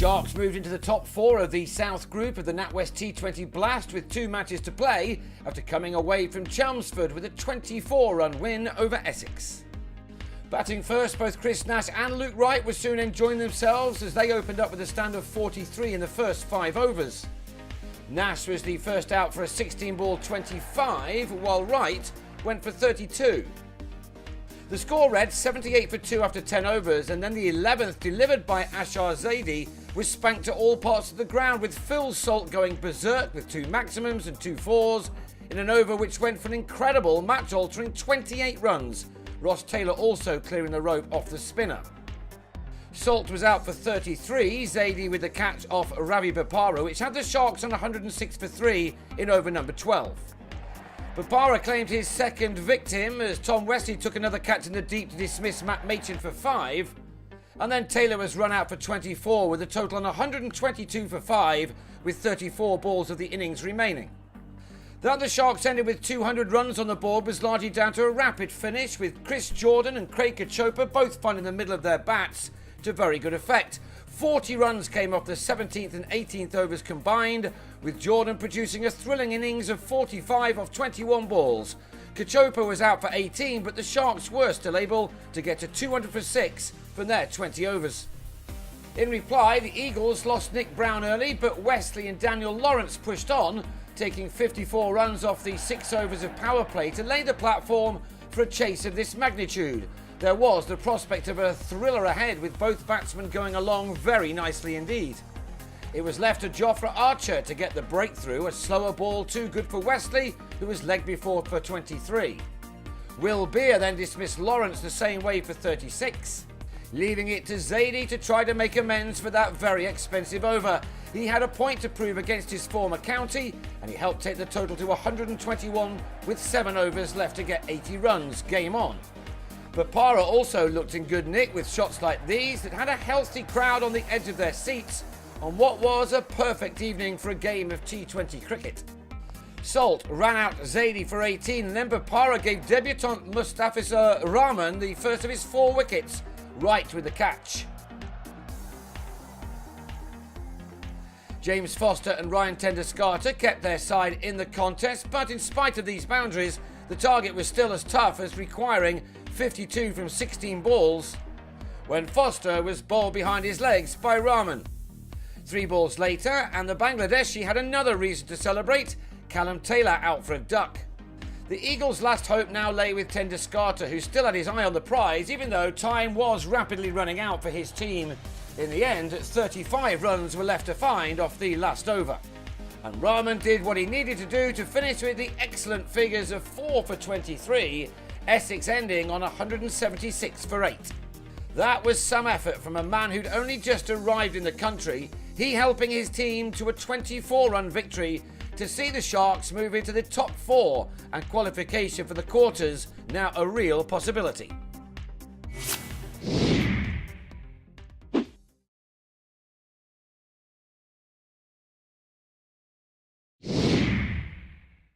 Sharks moved into the top 4 of the South Group of the NatWest T20 Blast with 2 matches to play after coming away from Chelmsford with a 24-run win over Essex. Batting first, both Chris Nash and Luke Wright were soon enjoying themselves as they opened up with a stand of 43 in the first 5 overs. Nash was the first out for a 16-ball 25, while Wright went for 32. The score read 78 for 2 after 10 overs, and then the 11th, delivered by Ashar Zaidi, was spanked to all parts of the ground, with Phil Salt going berserk with 2 maximums and 2 fours in an over which went for an incredible match-altering 28 runs. Ross Taylor also clearing the rope off the spinner. Salt was out for 33, Zaidi with the catch off Ravi Bopara, which had the Sharks on 106 for 3 in over number 12. Bopara claimed his second victim as Tom Wesley took another catch in the deep to dismiss Matt Machin for 5. And then Taylor was run out for 24 with a total on 122 for 5 with 34 balls of the innings remaining. That the Sharks ended with 200 runs on the board was largely down to a rapid finish, with Chris Jordan and Craig Kachopa both finding the middle of their bats to very good effect. 40 runs came off the 17th and 18th overs combined, with Jordan producing a thrilling innings of 45 off 21 balls. Kachopa was out for 18, but the Sharks were still able to get to 200 for 6 from their 20 overs. In reply, the Eagles lost Nick Brown early, but Wesley and Daniel Lawrence pushed on, taking 54 runs off the 6 overs of power play to lay the platform for a chase of this magnitude. There was the prospect of a thriller ahead, with both batsmen going along very nicely indeed. It was left to Jofra Archer to get the breakthrough, a slower ball too good for Wesley, who was legged before for 23. Will Beer then dismissed Lawrence the same way for 36, leaving it to Zaidi to try to make amends for that very expensive over. He had a point to prove against his former county, and he helped take the total to 121 with 7 overs left to get 80 runs, game on. Bopara also looked in good nick with shots like these that had a healthy crowd on the edge of their seats on what was a perfect evening for a game of T20 cricket. Salt ran out Zaidi for 18, and then Bopara gave debutant Mustafizur Rahman the first of his 4 wickets, right with the catch. James Foster and Ryan Tenduskarter kept their side in the contest, but in spite of these boundaries, the target was still as tough as requiring 52 from 16 balls when Foster was bowled behind his legs by Rahman. 3 balls later, and the Bangladeshi had another reason to celebrate, Callum Taylor out for a duck. The Eagles' last hope now lay with Tenduskarter, who still had his eye on the prize, even though time was rapidly running out for his team. In the end, 35 runs were left to find off the last over, and Rahman did what he needed to do to finish with the excellent figures of 4 for 23, Essex ending on 176 for 8. That was some effort from a man who'd only just arrived in the country, he helping his team to a 24-run victory to see the Sharks move into the top 4 and qualification for the quarters now a real possibility.